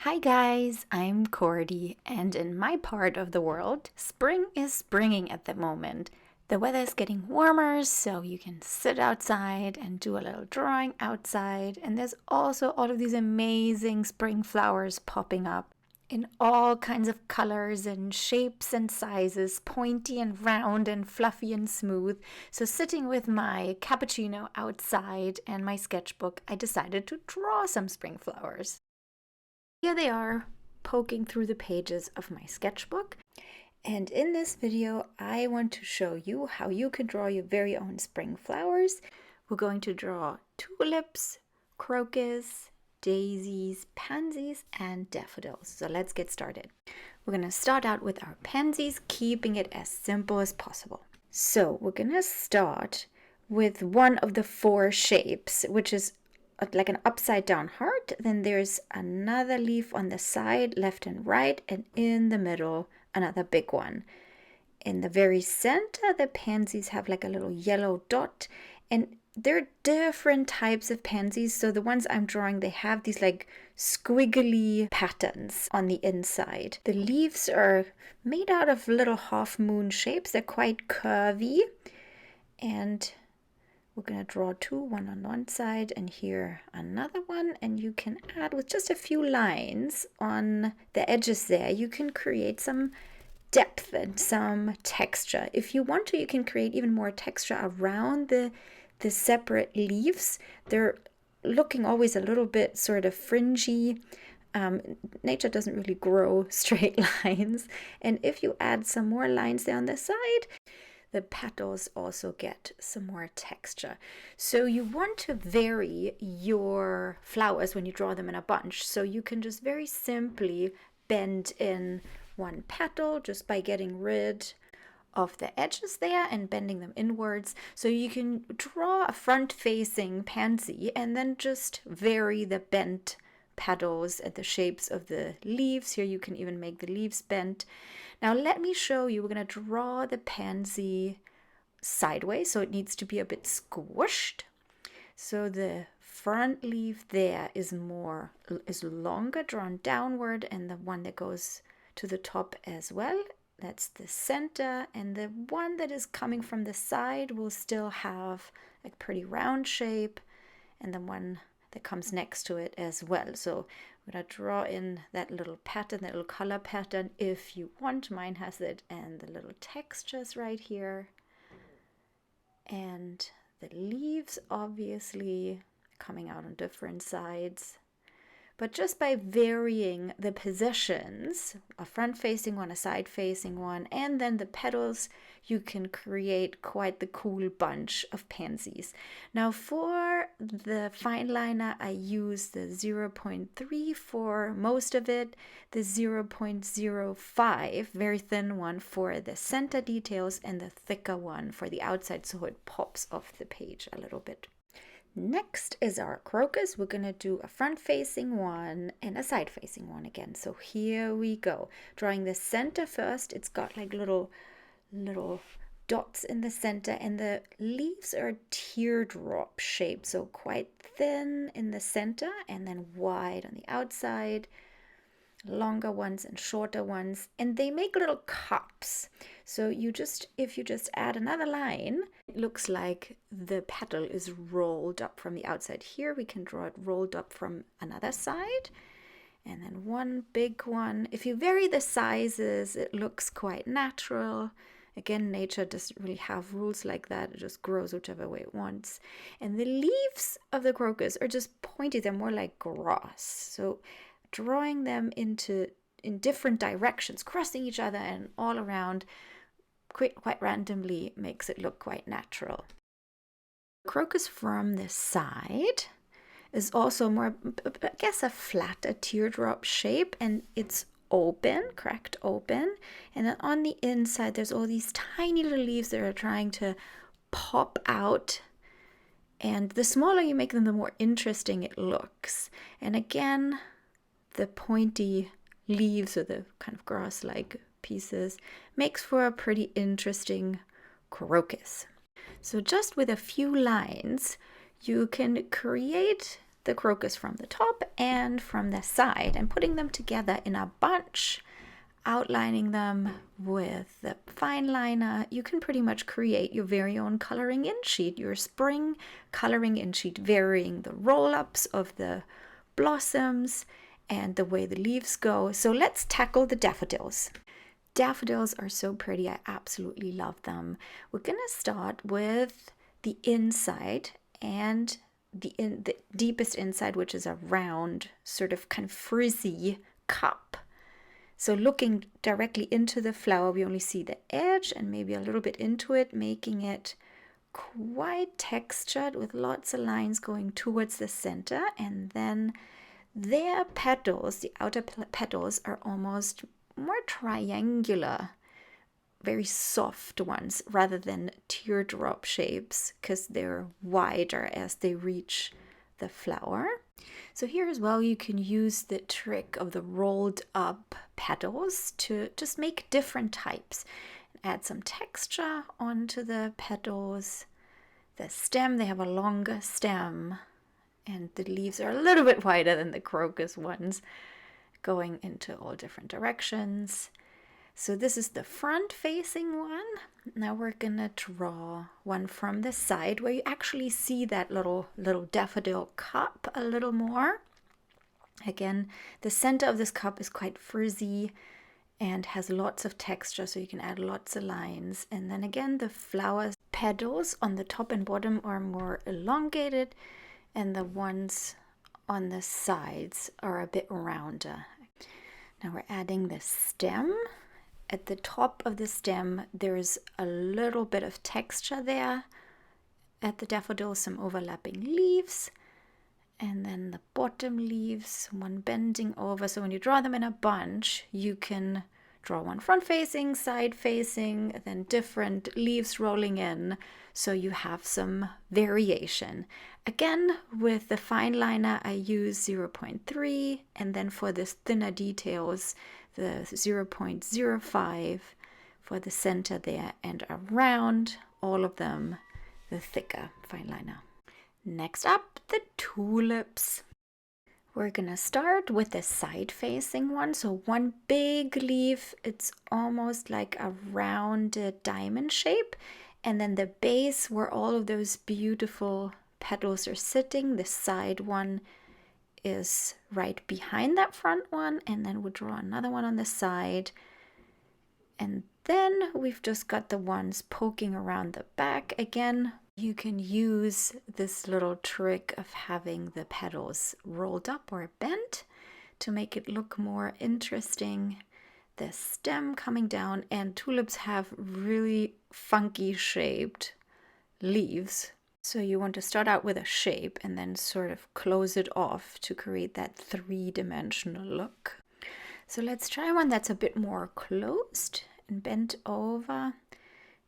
Hi guys, I'm Cordy, and in my part of the world, spring is springing at the moment. The weather is getting warmer, so you can sit outside and do a little drawing outside, and there's also all of these amazing spring flowers popping up in all kinds of colors and shapes and sizes, pointy and round and fluffy and smooth. So sitting with my cappuccino outside and my sketchbook, I decided to draw some spring flowers. Here they are, poking through the pages of my sketchbook. And in this video, I want to show you how you can draw your very own spring flowers. We're going to draw tulips, crocus, daisies, pansies, and daffodils. So let's get started. We're going to start out with our pansies, keeping it as simple as possible. So we're going to start with one of the four shapes, which is like an upside down heart. Then there's another leaf on the side, left and right, and in the middle another big one. In the very center, the pansies have like a little yellow dot, and there are different types of pansies. So the ones I'm drawing, they have these like squiggly patterns on the inside. The leaves are made out of little half moon shapes. They're quite curvy, and we're going to draw two, one on one side and here another one, and you can add with just a few lines on the edges there, you can create some depth and some texture. If you want to, you can create even more texture around the separate leaves. They're looking always a little bit sort of fringy. Nature doesn't really grow straight lines, and if you add some more lines there on the side, the petals also get some more texture. So you want to vary your flowers when you draw them in a bunch. So you can just very simply bend in one petal just by getting rid of the edges there and bending them inwards. So you can draw a front-facing pansy and then just vary the bent petals and the shapes of the leaves. Here you can even make the leaves bent. Now let me show you, we're going to draw the pansy sideways, so it needs to be a bit squished. So the front leaf there is longer, drawn downward, and the one that goes to the top as well, that's the center, and the one that is coming from the side will still have a pretty round shape, and the one that comes next to it as well. So I'm going to draw in that little pattern, that little color pattern if you want. Mine has it, and the little textures right here. And the leaves obviously coming out on different sides. But just by varying the positions, a front-facing one, a side-facing one, and then the petals, you can create quite the cool bunch of pansies. Now for the fine liner, I use the 0.3 for most of it, the 0.05, very thin one, for the center details, and the thicker one for the outside, so it pops off the page a little bit. Next is our crocus. We're going to do a front-facing one and a side-facing one again. So here we go. Drawing the center first. It's got like little dots in the center, and the leaves are teardrop shaped, so quite thin in the center and then wide on the outside. Longer ones and shorter ones, and they make little cups. So if you just add another line, it looks like the petal is rolled up from the outside. Here we can draw it rolled up from another side, and then one big one. If you vary the sizes, it looks quite natural. Again, nature doesn't really have rules like that. It just grows whichever way it wants. And the leaves of the crocus are just pointy. They're more like grass. So drawing them in different directions, crossing each other and all around quite randomly, makes it look quite natural. Crocus from the side is also more, I guess, a flatter teardrop shape, and it's open, cracked open, and then on the inside there's all these tiny little leaves that are trying to pop out. And the smaller you make them, the more interesting it looks. And again, the pointy leaves, or the kind of grass-like pieces, makes for a pretty interesting crocus. So just with a few lines, you can create the crocus from the top and from the side and putting them together in a bunch, outlining them with the fine liner. You can pretty much create your very own coloring in sheet, your spring coloring in sheet, varying the roll-ups of the blossoms and the way the leaves go. So let's tackle the daffodils. Daffodils are so pretty. I absolutely love them. We're gonna start with the inside and the deepest inside, which is a round, sort of kind of frizzy cup. So looking directly into the flower, we only see the edge and maybe a little bit into it, making it quite textured with lots of lines going towards the center. And then their petals, the outer petals, are almost more triangular, very soft ones rather than teardrop shapes because they're wider as they reach the flower. So here as well, you can use the trick of the rolled up petals to just make different types. Add some texture onto the petals. The stem, they have a longer stem and the leaves are a little bit wider than the crocus ones, going into all different directions. So this is the front facing one. Now we're gonna draw one from the side where you actually see that little daffodil cup a little more. Again, the center of this cup is quite frizzy and has lots of texture, so you can add lots of lines. And then again, the flower petals on the top and bottom are more elongated, and the ones on the sides are a bit rounder. Now we're adding the stem. At the top of the stem, there's a little bit of texture there. At the daffodil, some overlapping leaves. And then the bottom leaves, one bending over. So when you draw them in a bunch, you can draw one front facing, side facing, then different leaves rolling in. So you have some variation. Again, with the fine liner, I use 0.3. And then for the thinner details, the 0.05 for the center there, and around all of them, the thicker fine liner. Next up, the tulips. We're gonna start with the side-facing one. So one big leaf, it's almost like a rounded diamond shape. And then the base where all of those beautiful petals are sitting, the side one is right behind that front one, and then we'll draw another one on the side, and then we've just got the ones poking around the back. Again, you can use this little trick of having the petals rolled up or bent to make it look more interesting. The stem coming down, and tulips have really funky shaped leaves. So you want to start out with a shape and then sort of close it off to create that three-dimensional look. So let's try one that's a bit more closed and bent over.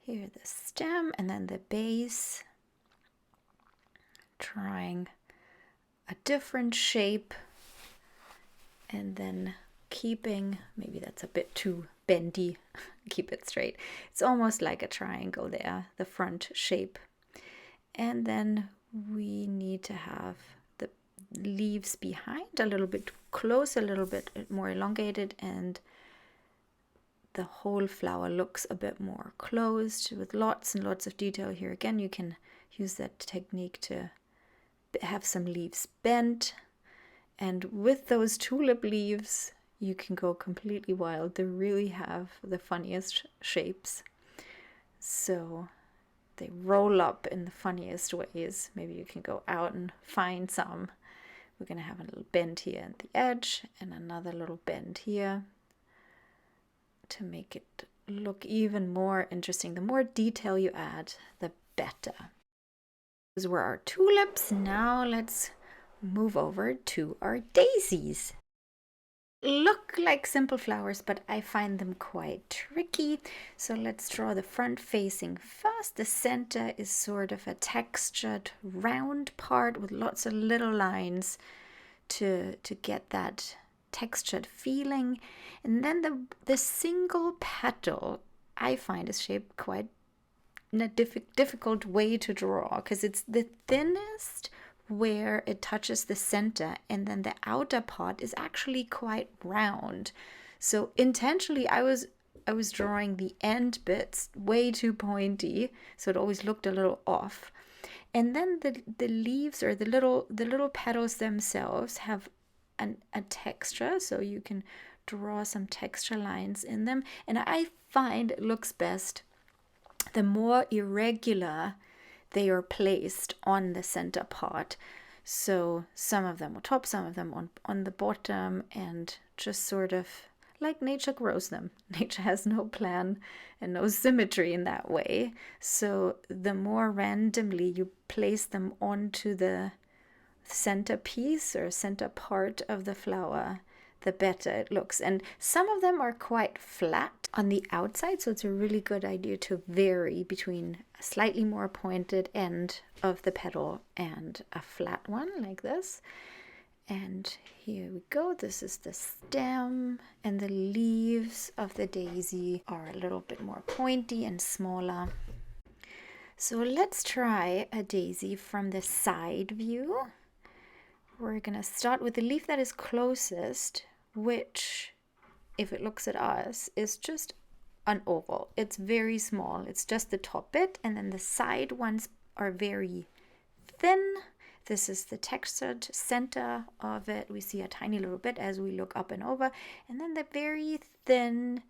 Here the stem and then the base. Trying a different shape and then keeping, maybe that's a bit too bendy, keep it straight. It's almost like a triangle there, the front shape. And then we need to have the leaves behind a little bit close, a little bit more elongated, and the whole flower looks a bit more closed with lots and lots of detail here. Again, you can use that technique to have some leaves bent. And with those tulip leaves, you can go completely wild. They really have the funniest shapes. So they roll up in the funniest ways. Maybe you can go out and find some. We're going to have a little bend here at the edge and another little bend here to make it look even more interesting. The more detail you add, the better. Those were our tulips. Now let's move over to our daisies. Look like simple flowers, but I find them quite tricky. So let's draw the front facing first. The center is sort of a textured round part with lots of little lines to get that textured feeling. And then the single petal I find is shaped quite in a difficult way to draw because it's the thinnest where it touches the center, and then the outer part is actually quite round. So intentionally I was drawing the end bits way too pointy, so it always looked a little off. And then the leaves, or the little petals themselves, have a texture, so you can draw some texture lines in them. And I find it looks best the more irregular they are placed on the center part. So some of them on top, some of them on the bottom, and just sort of like nature grows them. Nature has no plan and no symmetry in that way. So the more randomly you place them onto the center piece or center part of the flower, the better it looks. And some of them are quite flat on the outside, so it's a really good idea to vary between a slightly more pointed end of the petal and a flat one like this. And here we go. This is the stem, and the leaves of the daisy are a little bit more pointy and smaller. So let's try a daisy from the side view. We're gonna start with the leaf that is closest, which, if it looks at us, is just an oval. It's very small. It's just the top bit, and then the side ones are very thin. This is the textured center of it. We see a tiny little bit as we look up and over, and then the very thin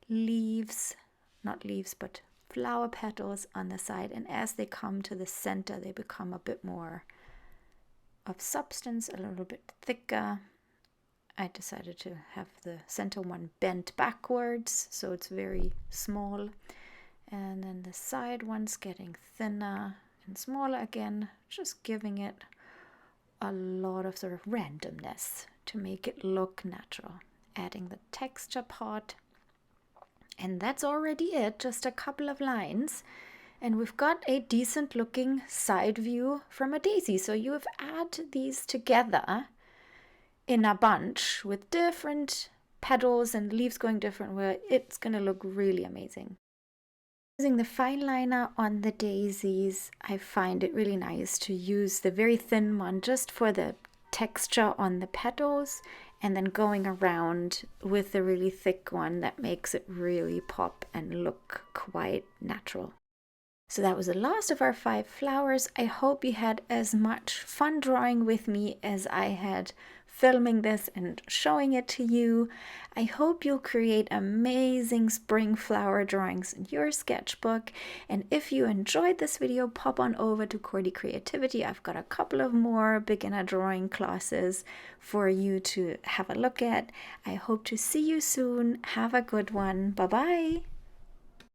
leaves, not leaves, but flower petals on the side. And as they come to the center, they become a bit more of substance, a little bit thicker. I decided to have the center one bent backwards, so it's very small. And then the side one's getting thinner and smaller again, just giving it a lot of sort of randomness to make it look natural. Adding the texture part. And that's already it, just a couple of lines. And we've got a decent looking side view from a daisy. So you have added these together in a bunch with different petals and leaves going different, where it's going to look really amazing. Using the fine liner on the daisies, I find it really nice to use the very thin one just for the texture on the petals, and then going around with the really thick one that makes it really pop and look quite natural. So that was the last of our 5 flowers. I hope you had as much fun drawing with me as I had filming this and showing it to you. I hope you'll create amazing spring flower drawings in your sketchbook. And if you enjoyed this video, pop on over to Cordy Creativity. I've got a couple of more beginner drawing classes for you to have a look at. I hope to see you soon. Have a good one. Bye-bye.